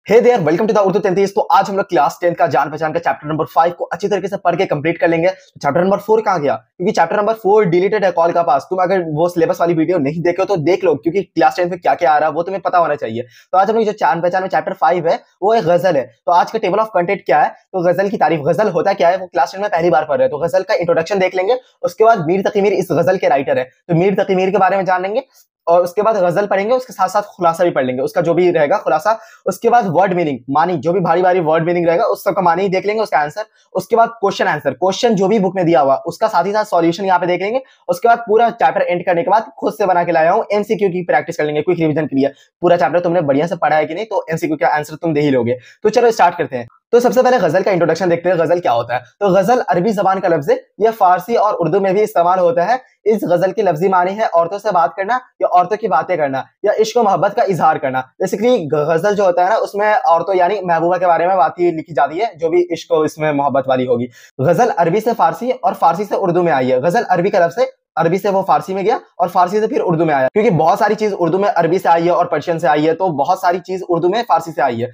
Hey there, welcome to the Urdu 33। तो आज हम लोग क्लास 10 का जान पहचान का चैप्टर नंबर 5 को अच्छी तरीके से पढ़ के कंप्लीट कर लेंगे। तो चैप्टर नंबर 4 कहाँ गया? क्योंकि चैप्टर नंबर 4 डिलीटेड है कॉल का पास। तुम अगर वो सिलेबस वाली वीडियो नहीं देखे हो तो देख लो, क्योंकि क्लास 10 में क्या क्या आ रहा है वो तुम्हें पता होना चाहिए। तो आज हम लोग जो जान पहचान में चैप्टर 5 है वो एक गजल है। तो आज का टेबल ऑफ कंटेंट क्या है? तो गजल की तारीफ। गजल होता क्या है वो क्लास 10 में पहली बार पढ़ रहे हैं, तो गजल का इंट्रोडक्शन देख लेंगे। उसके बाद मीर तकी मीर इस गजल के राइटर है, तो मीर तकी मीर के बारे में जान लेंगे। और उसके बाद गजल पढ़ेंगे, उसके साथ साथ खुलासा भी पढ़ लेंगे, उसका जो भी रहेगा खुलासा। उसके बाद वर्ड मीनिंग, मानी, जो भी भारी भारी वर्ड मीनिंग रहेगा उस सबका मानी देख लेंगे, उसका आंसर। उसके बाद क्वेश्चन आंसर, क्वेश्चन जो भी बुक में दिया हुआ उसका साथ ही साथ सॉल्यूशन यहाँ पे देख लेंगे। उसके बाद पूरा चैप्टर एंड करने के बाद खुद से बना के लाया हूँ एमसीक्यू की प्रैक्टिस कर लेंगे, क्विक रिवीजन के लिए। पूरा चैप्टर तुमने बढ़िया से पढ़ा है कि नहीं, तो एमसीक्यू का आंसर तुम दे ही लोगे। तो चलो स्टार्ट करते हैं। तो सबसे पहले गजल का इंट्रोडक्शन देखते हैं, गजल क्या होता है। तो गजल अरबी जबान का लफ्ज है, यह फारसी और उर्दू में भी इस्तेमाल होता है। इस गजल की लफ्जी मानी है औरतों से बात करना या औरतों की बातें करना या इश्क और मोहब्बत का इजहार करना। बेसिकली गजल जो होता है ना उसमें औरतों यानी महबूबा के बारे में बात लिखी जाती है, जो भी इश्क इसमें मोहब्बत वाली होगी। गजल अरबी से फारसी और फारसी से उर्दू में आई है। गजल अरबी का लफ्ज है, अरबी से वो फारसी में गया और फारसी से फिर उर्दू में आया, क्योंकि बहुत सारी चीज उर्दू में अरबी से आई है और पर्शियन से आई है, तो बहुत सारी चीज उर्दू में फारसी से आई है।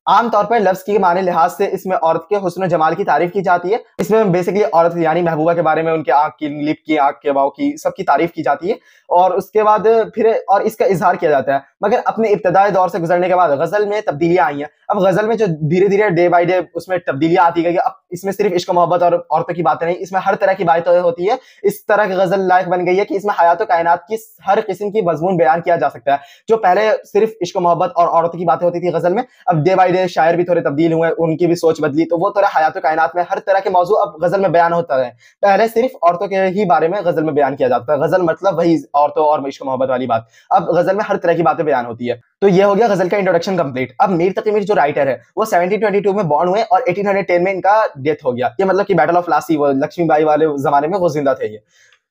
आमतौर पर लफ्ज के माने लिहाज से इसमें औरत के हुस्न जमाल की तारीफ की जाती है। इसमें बेसिकली औरत यानी महबूबा के बारे में, उनके आंख की, लिप की, आंख के बाव की, सबकी तारीफ की जाती है। और उसके बाद फिर और इसका इजहार किया जाता है। मगर अपने इब्तदाई दौर से गुजरने के बाद गजल में तब्दीलियां आई हैं। अब गजल में जो धीरे धीरे डे बाई डे उसमें तब्दीलियां आती गई। अब इसमें सिर्फ इश्क मोहब्बत और औरतों की बातें नहीं, इसमें हर तरह की बातें होती है। इस तरह की गजल लायक बन गई है कि इसमें हयात कायनात की हर किस्म की मजमून बयान किया जा सकता है। जो पहले सिर्फ इश्क मोहब्बत और औरतों की बातें होती थी गजल में, अब डे बाई डे शायर भी थोड़े तब्दील हुए, उनकी भी सोच बदली, तो वो थोड़ा हयात कायनात में हर तरह के मौजू अब गजल में बयान होता है। पहले सिर्फ औरतों के ही बारे में गजल में बयान किया जाता है। गजल मतलब वही औरतों और इश्क मोहब्बत वाली बात। अब गजल में हर तरह की बातें बयान होती है। तो ये हो गया गजल का इंट्रोडक्शन कंप्लीट। अब मीर तकी मीर जो राइटर है वो 1722 में बॉर्न हुए और 1810 में इनका डेथ हो गया। ये मतलब कि बैटल ऑफ प्लासी, वो लक्ष्मीबाई वाले जमाने में वो जिंदा थे ये।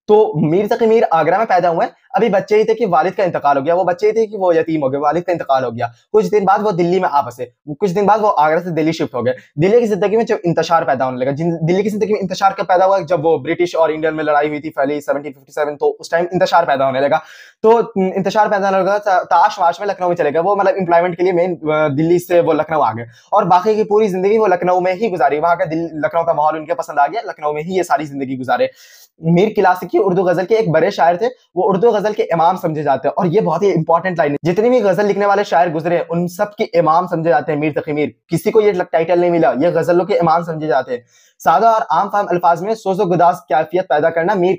तो मीर तकी मीर आगरा में पैदा हुए। अभी बच्चे ही थे कि वालिद का इंतकाल हो गया, वो बच्चे ही थे कि वो यतीम हो गए, वालिद का इंतकाल हो गया। कुछ दिन बाद वो दिल्ली में आ बसे। कुछ दिन बाद वो आगरा से दिल्ली शिफ्ट हो गए। दिल्ली की जिंदगी में जब इंतशार पैदा होने लगा, दिल्ली की जिंदगी में इंतशार कब पैदा हुआ? जब वो ब्रिटिश और इंडियन में लड़ाई हुई थी पहले 1757, तो उस टाइम इंतशार पैदा होने लगा। तो इंतशार पैदा होने लगा, ताश वाश में लखनऊ में चले गए वो, मतलब एम्प्लॉयमेंट के लिए मेन दिल्ली से वो लखनऊ आ गए। और बाकी की पूरी जिंदगी वो लखनऊ में ही गुजारी। वहां का लखनऊ का माहौल उनके पसंद आ गया, लखनऊ में ही ये सारी जिंदगी गुजारे। मीर क्लासिकी उर्दू गजल के एक बड़े शायर थे, वो उर्दू गजल के इमाम समझे जाते हैं। और ये बहुत ही इंपॉर्टेंट लाइन है, जितनी भी गजल लिखने वाले शायर गुजरे उन सब के इमाम समझे जाते हैं मीर तकी मीर। किसी को ये टाइटल नहीं मिला, ये गजलों के इमाम समझे जाते हैं। सादा और आम फाम अल्फाज में सोजो गुदास कैफियत पैदा करना मीर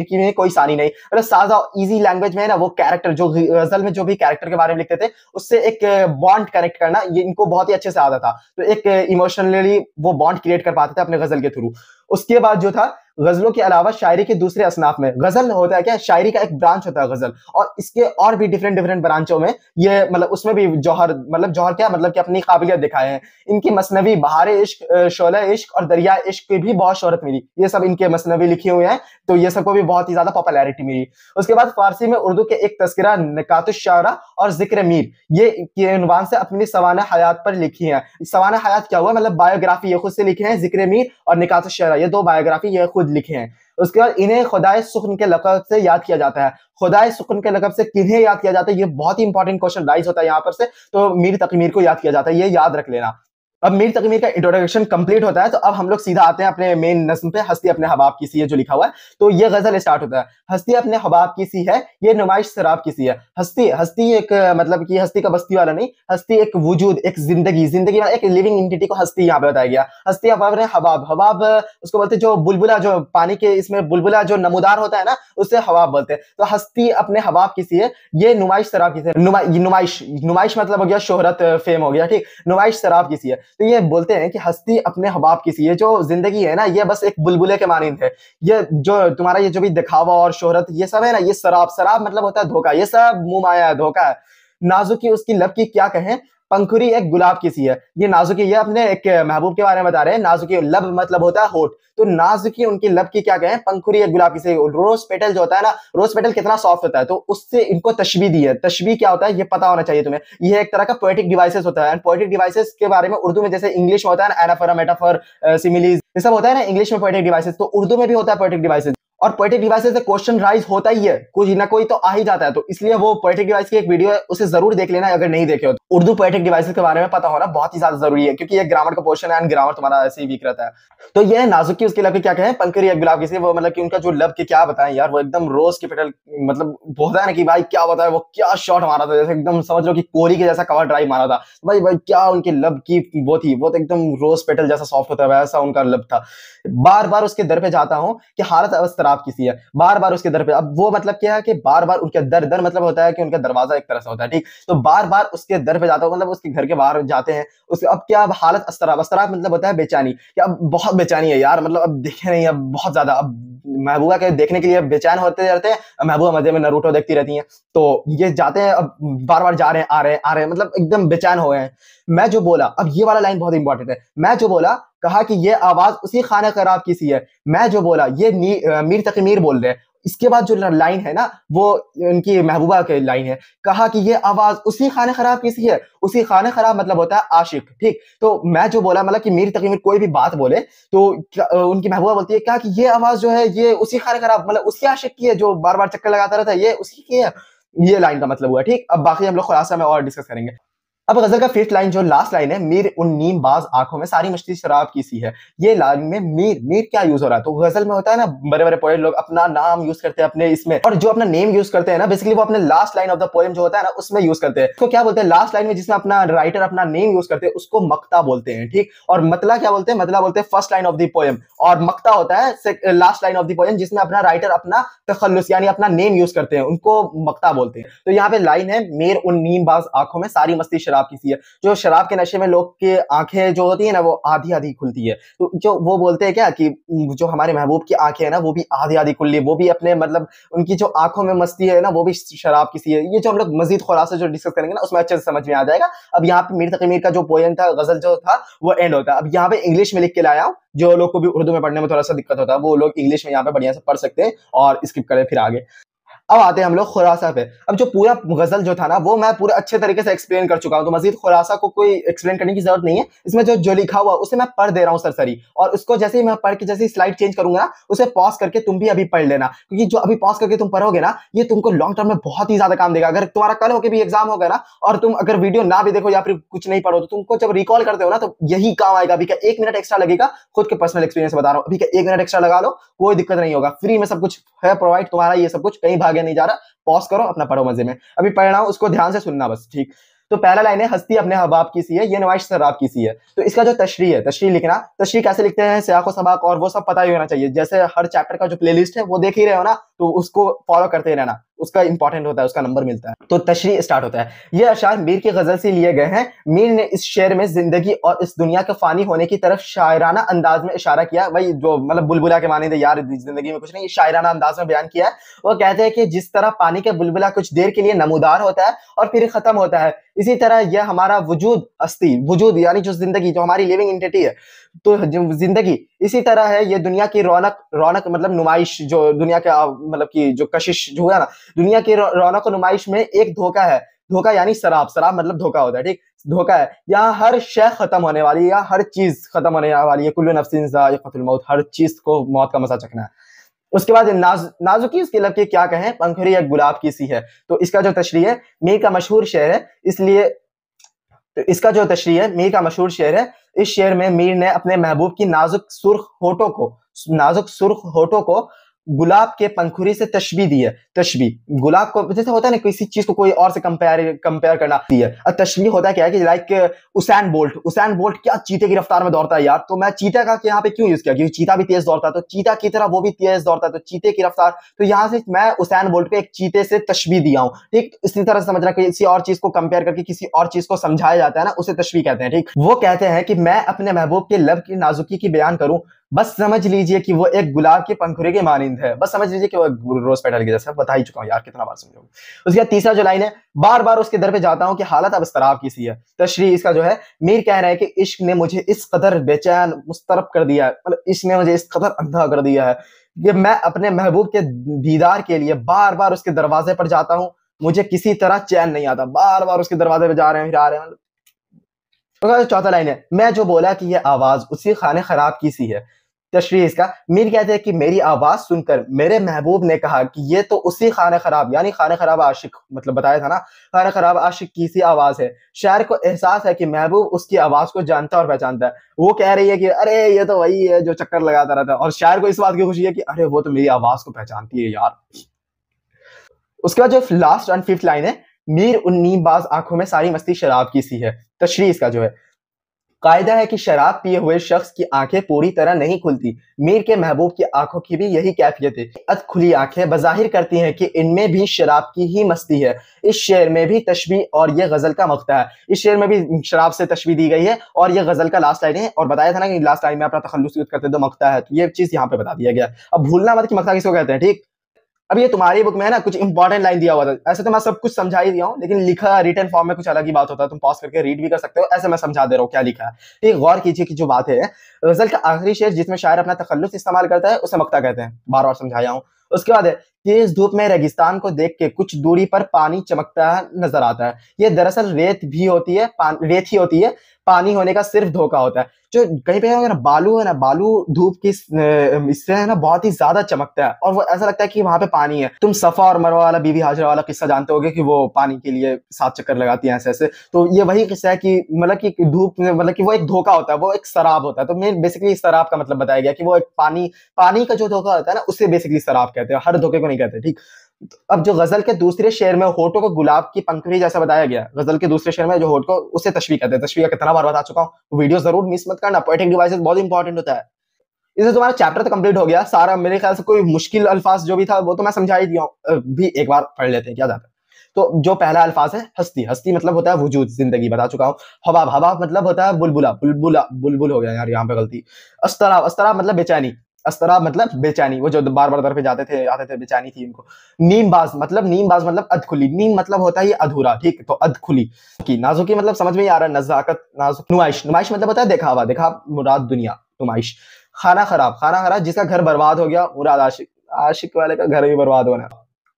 की में कोई सानी नहीं। मतलब सादा इजी लैंग्वेज में है ना, वो कैरेक्टर जो गजल में जो भी कैरेक्टर के बारे में लिखते थे उससे एक बॉन्ड कनेक्ट करना, ये इनको बहुत ही अच्छे से आता था। तो एक इमोशनली वो बॉन्ड क्रिएट कर पाते थे अपने गजल के थ्रू। उसके बाद जो था, गजलों के अलावा शायरी के दूसरे असनाफ में गजल होता है क्या, शायरी का एक ब्रांच होता है गजल। और इसके और भी डिफरेंट डिफरेंट ब्रांचों में ये मतलब उसमें भी जौहर, मतलब जौहर क्या मतलब कि अपनी काबिलियत दिखाए हैं। इनकी मसनवी बहारे इश्क, शोले इश्क और दरिया इश्क की भी बहुत शोहरत मिली। ये सब इनके मसनवी लिखे हुए हैं, तो ये सबको भी बहुत ही ज्यादा पॉपुलैरिटी मिली। उसके बाद फारसी में उर्दू के एक तस्करा निकातुश शारा और जिक्र मीर, ये उन्वान से अपनी सवाना हयात पर लिखी है। सवाना हयात क्या हुआ, मतलब बायोग्राफी, ये खुद से लिखे हैं। जिक्र मीर और निकातुश शारा ये दो बायोग्राफी ये खुद लिखे हैं। उसके बाद इन्हें खुदाए सुख्न के लक़ब से याद किया जाता है। खुदाए सुख्न के लक़ब से किन्हें याद किया जाता है, ये बहुत ही इंपॉर्टेंट क्वेश्चन राइज होता है यहाँ पर से। तो मीर तकी मीर को याद किया जाता है, ये याद रख लेना। अब मीर तकी मीर का इंट्रोडक्शन कंप्लीट होता है, तो अब हम लोग सीधा आते हैं अपने मेन नस्म पे, हस्ती अपने हबाब की सी है जो लिखा हुआ है। तो ये गजल स्टार्ट होता है, हस्ती अपने हबाब की सी है, ये नुमाइश शराब की सी है। हस्ती, हस्ती एक मतलब कि हस्ती का बस्ती वाला नहीं, हस्ती एक वजूद, एक जिंदगी, जिंदगी एक लिविंग एंटिटी को हस्ती यहाँ पे बताया गया। हस्ती अपने हबाब, हबाब उसको बोलते जो बुलबुला, जो पानी के इसमें बुलबुला जो नमूदार होता है ना, उससे हबाब बोलते हैं। तो हस्ती अपने हबाब की सी है, ये नुमाइश शराब की सी है। नुमाइश, नुमाइश मतलब हो गया शोहरत, फेम हो गया, ठीक। नुमाइश शराब की सी है, तो ये बोलते हैं कि हस्ती अपने हबाब की सी है, जो जिंदगी है ना ये बस एक बुलबुले के मानिंद है। ये जो तुम्हारा ये जो भी दिखावा और शोहरत ये सब है ना, ये शराब, शराब मतलब होता है धोखा, ये सब मुंह माया है, धोखा है। नाजुकी उसकी लब की क्या कहें, पंखुरी एक गुलाब की सी है। ये नाजुकी, ये अपने एक महबूब के बारे में बता रहे हैं। नाजुकी लब मतलब होता है होठ, तो नाजुकी उनकी लब की क्या कहें, पंखुरी एक गुलाब की सी। रोज पेटल जो होता है ना, रोज पेटल कितना सॉफ्ट होता है, तो उससे इनको तशबी दी है। तशबी क्या होता है ये पता होना चाहिए तुम्हें। ये एक तरह का पोएटिक डिवाइसेस होता है। एंड पोएटिक डिवाइसेस के बारे में उर्दू में जैसे इंग्लिश में होता है ना एनाफोरा, मेटाफोर, सिमिलीज, ये सब होता है ना इंग्लिश में पोएटिक डिवाइसेस, तो उर्दू में भी होता है पोएटिक डिवाइसेस। और पोएटिक डिवाइसेस से क्वेश्चन राइज होता ही है, कुछ ना कोई तो आ ही जाता है, तो इसलिए वो पोएटिक डिवाइस की एक वीडियो है, उसे जरूर देख लेना अगर नहीं देखे हो तो। उर्दू पोएटिक डिवाइसेस के बारे में पता होना बहुत ही ज्यादा जरूरी है, क्योंकि ये ग्रामर का पोर्शन है एंड ग्रामर तुम्हारा ऐसे ही वीक रहता है। तो ये नाजुकी उसके लब के क्या कहें, पंखुड़ी एक गुलाब की, वो मतलब कि उनका जो लब के क्या बताएं यार, वो एकदम रोज के पेटल, मतलब होता है ना कि भाई क्या बताए, वो क्या शॉट मारा था, जैसे एकदम समझ लो कि कोहली के जैसा कवर ड्राइव मारा था भाई। भाई क्या उनके लब की वो थी, वो तो एकदम रोज पेटल जैसा सॉफ्ट होता है, वैसा उनका लब था। बार बार उसके दर पे जाता हूँ कि हालत अवस्तराब किसी है, बार बार उसके दर पे। अब वो मतलब क्या है कि बार बार उनके दर, दर मतलब होता है कि उनका दरवाजा एक तरह से होता है, ठीक। तो बार बार उसके दर पे जाता हूँ, मतलब उसके घर के बाहर जाते हैं उसके। अब क्या, अब हालत अस्तराब, अस्तराब मतलब होता है बेचैनी, कि अब बहुत बेचैनी है यार, मतलब अब देखे नहीं, अब बहुत ज्यादा, अब महबूबा के देखने के लिए बेचैन होते रहते हैं। महबूबा मजे में नरूटो देखती रहती हैं, तो ये जाते हैं, अब बार बार जा रहे हैं, आ रहे हैं, मतलब एकदम बेचैन हो गए हैं। मैं जो बोला, अब ये वाला लाइन बहुत इंपॉर्टेंट है, मैं जो बोला, कहा कि ये आवाज उसी खाने खराब की सी है। मैं जो बोला, ये मीर तकी मीर बोल रहे हैं। इसके बाद जो लाइन है ना, वो उनकी महबूबा की लाइन है, कहा कि ये आवाज उसी खाने खराब की सी है। उसी खाने खराब मतलब होता है आशिक, ठीक। तो मैं जो बोला, मतलब कि मीर तकी मीर कोई भी बात बोले तो उनकी महबूबा बोलती है, कहा कि ये आवाज जो है ये उसी खाने खराब, मतलब उसकी आशिक की है, जो बार बार चक्कर लगाता रहता है, ये उसी की है। ये लाइन का मतलब हुआ, ठीक। अब बाकी हम लोग खुलासा में और डिस्कस करेंगे। अब गजल का फिफ्थ लाइन, जो लास्ट लाइन है, मीर उन नीम बाज आंखों में सारी मस्ती शराब की सी है। ये लाइन में मीर, मीर क्या यूज हो रहा है, तो गजल में होता है ना, बड़े बड़े पोएट लोग अपना नाम यूज करते हैं अपने इसमें, और जो अपना नेम यूज करते हैं ना, बेसिकली वो अपने last line of the poem जो होता है ना, उसमें यूज करते हैं। तो क्या बोलते हैं लास्ट लाइन में, जिसमें अपना राइटर अपना नेम यूज करते हैं, उसको मक्ता बोलते हैं, ठीक। और मतला क्या बोलते हैं, मतला बोलते हैं first line of the poem, और मक्ता होता है last line of the poem, जिसमें अपना राइटर अपना तखल्लुस यानी अपना नेम यूज करते हैं, उनको मक्ता बोलते हैं। तो यहाँ पे लाइन है, मीर उन नीम बाज आंखों में सारी मस्ती शराब की सी है। जो शराब के नशे में लोग की आंखें जो होती है ना, वो आधी आधी खुलती है। तो जो वो बोलते हैं क्या कि जो हमारे महबूब की आंखें है ना, वो भी आधी आधी खुल ली, वो भी अपने मतलब उनकी जो आंखों में मस्ती है ना, वो भी शराब की सी है। ये जो हम लोग मजीद खुलासा जो डिस्कस करेंगे ना, उसमें अच्छे से समझ में आ जाएगा। अब यहाँ पे मीर तकी मीर का जो पोएम था, गजल जो था, वो एंड होता है। अब यहाँ पे इंग्लिश में लिख के लाया हूँ, जो लोग को भी उर्दू में पढ़ने में थोड़ा सा दिक्कत होता है, वो लोग इंग्लिश में यहाँ पे बढ़िया से पढ़ सकते हैं और स्किप करें फिर आगे। अब आते हैं हम लोग खुलासा पे। अब जो पूरा गजल जो था ना, वो मैं पूरे अच्छे तरीके से एक्सप्लेन कर चुका हूं, तो मजीद खुलासा को कोई एक्सप्लेन करने की जरूरत नहीं है। इसमें जो जो लिखा हुआ उसे मैं पढ़ दे रहा हूं सरसरी, और उसको जैसे ही मैं पढ़ के जैसे ही स्लाइड चेंज करूंगा ना, उसे पॉज करके तुम भी अभी पढ़ लेना, क्योंकि जो अभी पॉज करके तुम पढ़ोगे ना, ये तुमको लॉन्ग टर्म में बहुत ही ज्यादा काम देगा। अगर तुम्हारा कल होके भी एग्जाम होगा ना, और तुम अगर वीडियो ना भी देखो या फिर कुछ नहीं पढ़ो, तो तुमको जब रिकॉल करते हो ना, तो यही काम आएगा। अभी का 1 मिनट एक्स्ट्रा लगेगा, खुद के पर्सनल एक्सपीरियंस बता रहा हूं, अभी का 1 मिनट एक्स्ट्रा लगा लो, कोई दिक्कत नहीं होगा, फ्री में सब कुछ है प्रोवाइड तुम्हारा, ये सब कुछ कहीं भागे नहीं जा रहा। पॉज करो, अपना पढ़ो मजे में, अभी पढ़ रहा हूं, उसको ध्यान से सुनना बस, ठीक। तो पहला लाइन है, हस्ती अपने हबाब की सी है, ये नवाइश शराब की सी है। तो इसका जो तशरीह है, तशरीह लिखना, तशरीह कैसे लिखते हैं, सियाको सबाक और वो सब पता ही होना चाहिए। जैसे हर चैप्टर का जो प्लेलिस्ट है वो देख ही रहे हो ना, तो उसको फॉलो करते रहना, उसका इंपॉर्टेंट होता है, उसका नंबर मिलता है। तो तशरीह स्टार्ट होता है। ये अशार मीर की गजल से लिए गए हैं। मीर ने इस शेर में जिंदगी और इस दुनिया के फानी होने की तरफ शायराना अंदाज में इशारा किया। वही जो मतलब बुलबुला के माने थे यार, जिंदगी में कुछ नहीं, शायराना अंदाज में बयान किया है। वो कहते हैं कि जिस तरह पानी के बुलबुला कुछ देर के लिए नमूदार होता है और फिर खत्म होता है, इसी तरह यह हमारा वजूद, अस्ती वजूद यानी जो जिंदगी, जो हमारी लिविंग एंटिटी है, तो जिंदगी इसी तरह है। ये दुनिया की रौनक, रौनक मतलब नुमाइश, जो दुनिया का मतलब की जो कशिश जो है ना, दुनिया की रौनक और नुमाइश में एक धोखा है। धोखा यानी शराब, शराब मतलब धोखा होता है, ठीक। धोखा है, यहाँ हर शय खत्म होने वाली है, या हर चीज खत्म होने वाली है। कुल्लु नफ्सिन ज़ाइक़तुल मौत, हर चीज को मौत का मजा चखना है। उसके बाद नाजुकी उसकी लब की क्या कहें, पंखुड़ी एक गुलाब की सी है। तो इसका जो तशरीह है, मीर का मशहूर शेर है, इसलिए तो इसका जो तशरीह है, मीर का मशहूर शेर है। इस शेर में मीर ने अपने महबूब की नाजुक सुर्ख होठों को गुलाब के पंखुड़ी से तशबीह दी है। तशबीह गुलाब को जैसे होता है ना, किसी चीज को कोई और से कंपेयर करना दी है। और तशबीह होता है क्या है कि लाइक उसैन बोल्ट क्या चीते की रफ्तार में दौड़ता है यार, तो मैं चीता का यहाँ पे क्यों यूज किया, क्योंकि चीता भी तेज दौड़ता है, तो चीता की तरह वो भी तेज दौड़ता है, तो चीते की रफ्तार, तो यहाँ से मैं उसैन बोल्ट पे एक चीते से तशबीह दिया हूँ, ठीक। इसी तरह समझना, किसी और चीज को कंपेयर करके किसी और चीज को समझाया जाता है ना, उसे तशबीह कहते हैं, ठीक। वो कहते हैं कि मैं अपने महबूब के लब की नाजुकी की बयान करूं, बस समझ लीजिए कि वो एक गुलाब के पंखुड़ी के मानिंद है। बस समझ लीजिए कि वो रोज पेटल के जैसा, बता ही चुका हूं यार, कितना बार समझोगे। उसके बाद तीसरा जो लाइन है, बार बार उसके दर पे जाता हूं कि हालत अब इस्तराब की सी है। तशरीह इसका जो है, मीर कह रहे हैं कि इश्क ने मुझे इस कदर बेचैन मुस्तरब कर दिया है, मतलब इश्क ने मुझे इस कदर अंधा कर दिया है कि मैं अपने महबूब के दीदार के लिए बार बार उसके दरवाजे पर जाता हूं, मुझे किसी तरह चैन नहीं आता। बार बार उसके दरवाजे पे जा रहे हैं, फिर आ रहे हैं। तो चौथा लाइन है, मैं जो बोला कि ये आवाज उसी खाने खराब की सी है। तशरीह इसका, मीर कहते हैं कि मेरी आवाज सुनकर मेरे महबूब ने कहा कि ये तो उसी खाना खराब, यानी खाना खराब आशिक, मतलब बताया था ना, खाना खराब आशिक की सी आवाज है। शायर को एहसास है कि महबूब उसकी आवाज को जानता और पहचानता है। वो कह रही है कि अरे ये तो वही है जो चक्कर लगाता रहता है, और शायर को इस बात की खुशी है कि अरे वो तो मेरी आवाज को पहचानती है यार। उसके बाद जो लास्ट एंड फिफ्थ लाइन है, मीर उन्नी बाज आंखों में सारी मस्ती शराब की सी है। तशरीह इसका जो है, कायदा है कि शराब पिए हुए शख्स की आंखें पूरी तरह नहीं खुलती। मीर के महबूब की आंखों की भी यही कैफियत है। अध खुली आंखें बज़ाहिर करती हैं कि इनमें भी शराब की ही मस्ती है। इस शेर में भी तशबीह और ये गजल का मक्ता है। इस शेर में भी शराब से तशबीह दी गई है और ये गजल का लास्ट लाइन है। और बताया था ना कि लास्ट लाइन में अपना तखल्लुस यूज करते तो मक्ता है, तो ये चीज यहाँ पे बता दिया गया। अब भूलना मत कि मक्ता किसको कहते हैं, ठीक। अब ये तुम्हारी बुक में है ना, कुछ इंपॉर्टेंट लाइन दिया हुआ था। ऐसे तो मैं सब कुछ समझा ही दिया हूँ, लेकिन लिखा रिटन फॉर्म में कुछ अलग ही बात होता है। तुम पॉज करके रीड भी कर सकते हो, ऐसे मैं समझा दे रहा हूँ क्या लिखा है। ठीक, गौर कीजिए कि जो बात है, गजल का आखिरी शेर जिसमें शायर अपना तखल्लुस इस्तेमाल करता है उसे मक्ता कहते हैं, बार बार समझाया हूँ। उसके बाद है, तेज धूप में रेगिस्तान को देख के कुछ दूरी पर पानी चमकता नजर आता है। ये दरअसल रेत भी होती है, रेत ही होती है, पानी होने का सिर्फ धोखा होता है। जो कहीं पे है ना बालू, है ना बालू धूप की इससे है ना बहुत ही ज्यादा चमकता है और वो ऐसा लगता है कि वहां पे पानी है। तुम सफा और मरवा वाला, बीबी हाजरा वाला किस्सा जानते होगे कि वो पानी के लिए 7 चक्कर लगाती हैं ऐसे ऐसे। तो ये वही किस्सा है कि मतलब कि धूप, मतलब कि वो एक धोखा होता है, वो एक शराब होता है। तो मैं बेसिकली शराब का मतलब बताया गया कि वो एक पानी का जो धोखा होता है ना, उससे बेसिकली शराब कहते हैं, हर धोखे को नहीं कहते, ठीक। अब जो गजल के दूसरे शेर में होठों को गुलाब की पंखुड़ी जैसा बताया गया, गजल के दूसरे शेर में जो होठ को, उसे तशबीह कहते हैं। तशबीह का कितना बार बता चुका हूँ, वीडियो जरूर मिस मत करना, पोएटिक डिवाइसेस बहुत इंपॉर्टेंट होता है। इससे तुम्हारा चैप्टर तो कंप्लीट हो गया सारा। मेरे ख्याल से कोई मुश्किल अल्फाज जो भी था वो तो मैं समझा ही दिया हूँ, भी एक बार पढ़ लेते हैं, क्या जाता है। तो जो पहला अल्फाज है हस्ती, हस्ती मतलब होता है वजूद, जिंदगी, बता चुका हूँ। हवा, हवा मतलब होता है बुलबुला, बुलबुला, बुलबुल हो गया यार यहाँ पे गलती। अस्तराब, अस्तराब मतलब बेचैनी, अस्तराब मतलब बेचैनी, वो जो बार बार दर पे जाते थे आते थे, बेचैनी थी इनको। नीमबाज मतलब अधखुली, नीम मतलब होता है ये अधूरा, ठीक। तो अधखुली की, नाजुकी मतलब समझ में ही आ रहा है, नजाकत, नाजुक। नुमाइश, नुमाइश मतलब होता है दिखावा, दिखा मुराद दुनिया, नुमाइश। खाना खराब, खाना खराब जिसका घर बर्बाद हो गया, मुराद आशिक, आशिक वाले का घर भी बर्बाद होना।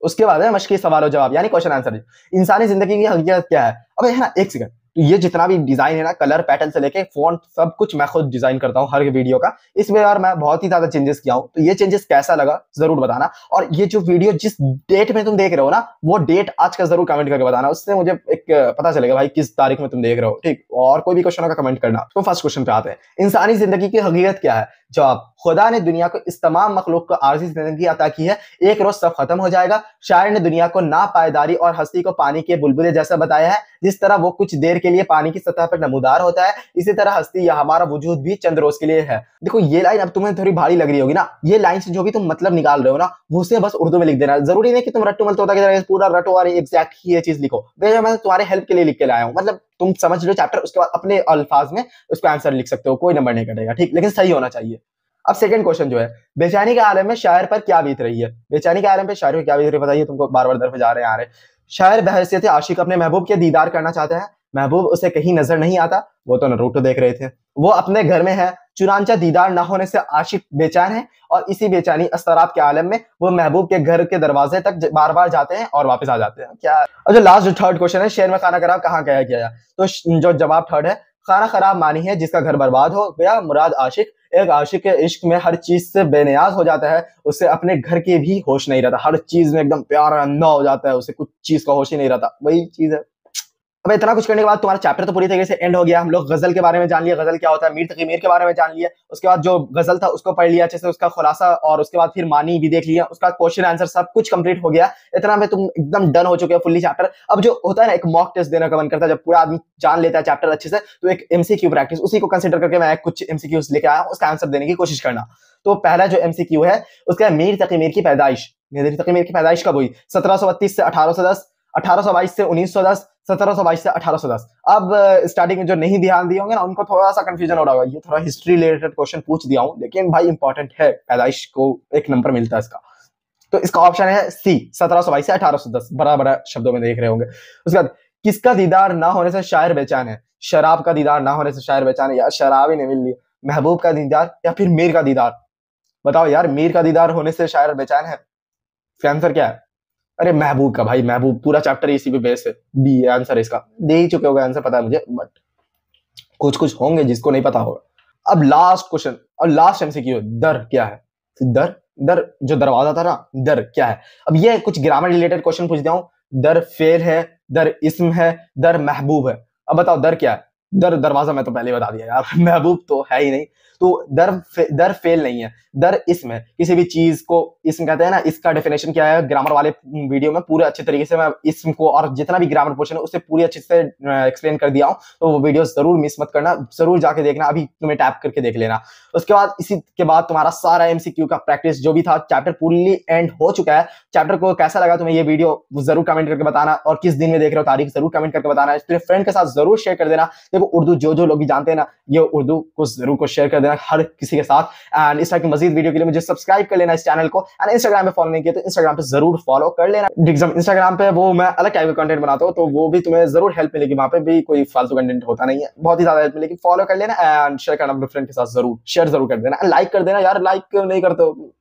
उसके बाद है मशकी सवाल और जवाब, यानी क्वेश्चन आंसर। इंसानी जिंदगी की हकीकत क्या है। अब है ना, एक सेकंड, तो ये जितना भी डिजाइन है ना, कलर पैटर्न से लेके फॉन्ट, सब कुछ मैं खुद डिजाइन करता हूँ हर वीडियो का। इसमें यार मैं बहुत ही ज्यादा चेंजेस किया हूँ, तो ये चेंजेस कैसा लगा जरूर बताना। और ये जो वीडियो जिस डेट में तुम देख रहे हो ना, वो डेट आज का जरूर कमेंट करके बताना, उससे मुझे एक पता चलेगा भाई किस तारीख में तुम देख रहे हो, ठीक। और कोई भी क्वेश्चन होगा कमेंट करना। तो फर्स्ट क्वेश्चन पे आते हैं, इंसानी जिंदगी की हकीकत क्या है। जवाब, खुदा ने दुनिया को इस तमाम मखलूक को आर्जी जिंदगी अता की है, एक रोज सब खत्म हो जाएगा। शायर ने दुनिया को नापायदारी और हस्ती को पानी के बुलबुले जैसा बताया है। जिस तरह वो कुछ देर के लिए पानी की सतह पर नमूदार होता है, इसी तरह हस्ती या हमारा वजूद भी चंद रोज के लिए है। देखो ये लाइन अब तुम्हें थोड़ी भारी लग रही होगी ना, ये लाइन से जो भी तुम मतलब निकाल रहे हो ना, वो उसे बस उर्दू में लिख देना। जरूरी नहीं कि तुम रट्टू मलतोता की तरह पूरा रटो और एग्जैक्ट ही ये चीज लिखो। मैं तुम्हारे हेल्प के लिए लिख के लाया हूँ, मतलब तुम समझ लो चैप्टर, उसके बाद अपने अल्फाज में उसको आंसर लिख सकते हो, कोई नंबर नहीं कटेगा, ठीक, लेकिन सही होना चाहिए। अब सेकंड क्वेश्चन जो है, बेचैनी के आलम में शायर पर क्या बीत रही है। बेचैनी के आलम पे शायर पर क्या बीत रही है, बताइए। तुमको बार बार दर पे जा रहे हैं आ रहे। शायर बहैसियत आशिक अपने महबूब के दीदार करना चाहता है, महबूब उसे कहीं नजर नहीं आता। वो तो नरूटो देख रहे थे। वो अपने घर में है, चुनांचा दीदार न होने से आशिक बेचैन है, और इसी बेचैनी अस्तराब के आलम में वो महबूब के घर के दरवाजे तक बार बार जाते हैं और वापस आ जाते हैं, क्या। और जो लास्ट जो थर्ड क्वेश्चन है, शेर में खाना खराब कहाँ गया किया, तो जो जवाब थर्ड है, खाना खराब मानी है जिसका घर बर्बाद हो गया, मुराद आशिक। एक आशिक के इश्क में हर चीज से बेनियाज हो जाता है, उसे अपने घर के भी होश नहीं रहता, हर चीज में एकदम प्यार अंधा हो जाता है, उसे कुछ चीज का होश ही नहीं रहता, वही चीज है। अब इतना कुछ करने के बाद तुम्हारा चैप्टर तो पूरी तरीके से एंड हो गया। हम लोग गजल के बारे में जान लिया, गजल क्या होता है, मीर तकी मीर के बारे में जान लिया। उसके बाद जो गजल था उसको पढ़ लिया अच्छे से, उसका खुलासा, और उसके बाद फिर मानी भी देख लिया, उसका क्वेश्चन आंसर सब कुछ कंप्लीट हो गया। इतना में तुम एकदम डन हो चुके हो फुल्ली चैप्टर। अब जो होता है ना, एक मॉक टेस्ट देने का मन करता है, जब पूरा आदमी जान लेता है चैप्टर अच्छे से, तो एक एमसीक्यू प्रैक्टिस, उसी को कंसिडर करके मैं कुछ एमसीक्यूज लेके आया हूं, उसका आंसर देने की कोशिश करना। तो पहला जो एमसीक्यू है उसका, मीर तकी मीर की पैदाइश। मीर तकी मीर की पैदाइश कब हुई, 1732 से 1810, 1822 से 1910, 1722 से 1810। अब स्टार्टिंग में जो नहीं ध्यान दिए होंगे ना, उनको थोड़ा सा कंफ्यूजन हो रहा होगा, ये थोड़ा हिस्ट्री रिलेटेड क्वेश्चन पूछ दिया हूं, लेकिन भाई इंपॉर्टेंट है, पैदाइश को एक नंबर मिलता है इसका। तो इसका ऑप्शन है सी, 1722 से 1810, बड़ा बड़ा शब्दों में देख रहे होंगे। उसके बाद, किसका दीदार ना होने से शायर बेचैन है। शराब का दीदार ना होने से शायर बेचैन है, यार शराब ही नहीं मिल रही। महबूब का दीदार या फिर मीर का दीदार, बताओ यार, मीर का दीदार होने से शायर बेचैन है, आंसर क्या है। अरे महबूब का, भाई महबूब, पूरा चैप्टर इसी पे बेस है, बी आंसर इसका। दे ही चुके होगा आंसर, पता है मुझे, बट कुछ कुछ होंगे जिसको नहीं पता होगा। अब लास्ट क्वेश्चन, और लास्ट एमसीक्यू, दर क्या है? दर, दर जो दरवाजा था ना, दर क्या है? अब ये कुछ ग्रामर रिलेटेड क्वेश्चन पूछ दिया हूं। दर फेल है, दर इस्म है, दर महबूब है। अब बताओ दर क्या है? दर दरवाजा मैं तो पहले ही बता दिया यार। महबूब तो है ही नहीं। तो दर फेल नहीं है, दर इस्म है। किसी भी चीज को इस्म कहते हैं ना, इसका डेफिनेशन क्या है ग्रामर वाले वीडियो में पूरे अच्छे तरीके से मैं इस्म को और जितना भी ग्रामर पोर्शन है उससे पूरी अच्छे से एक्सप्लेन कर दिया हूं। तो वो वीडियो जरूर मिस मत करना, जरूर जाके देखना, अभी तुम्हें टैप करके देख लेना। उसके बाद इसी के बाद तुम्हारा सारा एमसीक्यू का प्रैक्टिस जो भी था, चैप्टर पूरी एंड हो चुका है। चैप्टर को कैसा लगा तुम्हें ये वीडियो वो जरूर कमेंट करके बताना, और किस दिन में देख रहे हो तारीख जरूर कमेंट करके बताना। अपने फ्रेंड के साथ जरूर शेयर कर देना। देखो उर्दू जो लोग भी जानते हैं ना, ये उर्दू को जरूर को शेयर कर देना हर किसी के साथ। एंड इस तरह की मजीद वीडियो के लिए मुझे सब्सक्राइब कर लेना इस चैनल को। एंड इंस्टाग्राम पे फॉलो नहीं किया तो इंस्टाग्राम पे जरूर फॉलो कर लेना। इंस्टाग्राम पे वो मैं अलग टाइप का कंटेंट बनाता हूँ, तो वो भी तुम्हें जरूर हेल्प मिलेगी। वहां पे भी कोई फालतू कंटेंट होता नहीं है, बहुत ही ज्यादा हेल्प मिलेगी। फॉलो कर लेना एंड शेयर करना अपने फ्रेंड के साथ, जरूर शेयर जरूर कर देना, लाइक कर देना यार, लाइक नहीं करते हो।